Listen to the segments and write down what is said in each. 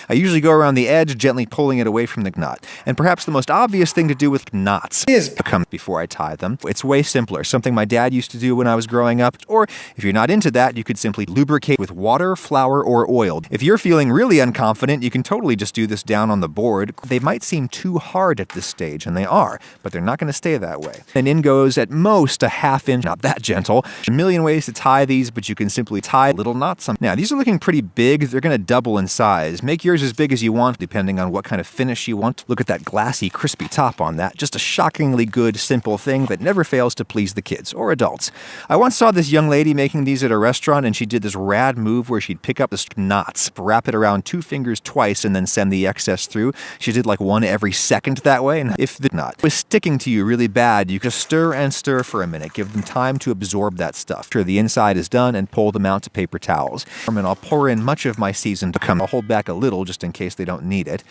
I usually go around the edge, gently pulling it away from the knot. And perhaps the most obvious thing to do with knots is come before I tie them. It's way simpler, something my dad used to do when I was growing up. Or if you're not into that, you could simply lubricate with water, flour, or oil. If you're feeling really unconfident, you can totally just do this down on the board. They might seem too hard at this stage, and they are, but they're not going to stay that way. And in goes at most a ½ inch, not that gentle. A million ways to tie these, but you can simply tie little knots on. Now, these are looking pretty big. They're going to double in size. Make yours as big as you want, depending on what kind of finish you want. Look at that glassy, crispy top on that. Just a shockingly good, simple thing that never fails to please the kids or adults. I once saw this young lady making these at a restaurant, and she did this rad move where she'd pick up the knots, wrap it around 2 fingers twice, and then send the excess through. She did like one every second that way, and if the knot was sticking to you really bad, you just stir and stir for a minute. Give them time to absorb that stuff. Sure, the inside is done, and pull them out to paper towels. And I'll pour in much of my season to come. I'll hold back a little just in case they don't need it.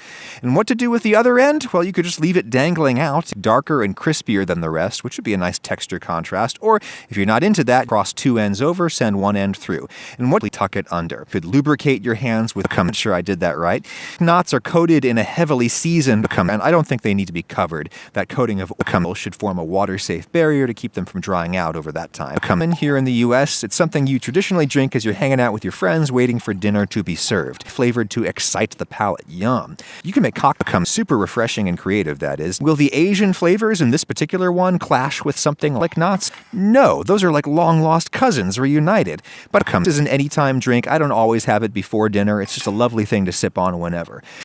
And what to do with the other end? Well, you could just leave it dangling out, darker and crispier than the rest, which would be a nice texture contrast. Or if you're not into that, cross 2 ends over, send 1 end through. And what tuck it under. You could lubricate your hands with sure I did that right. Knots are coated in a heavily seasoned and I don't think they need to be covered. That coating of should form a water-safe barrier to keep them from drying out over that time. In here in the US, it's something you traditionally drink as you're hanging out with your friends waiting for dinner to be served. Flavored to excite the palate. Yum. You can make cocktail super refreshing and creative, that is. Will the Asian flavors in this particular one clash with something like knots? No, those are like long-lost cousins reunited. But is an anytime drink. I don't always have it before dinner. It's just a lovely thing to sip on whenever.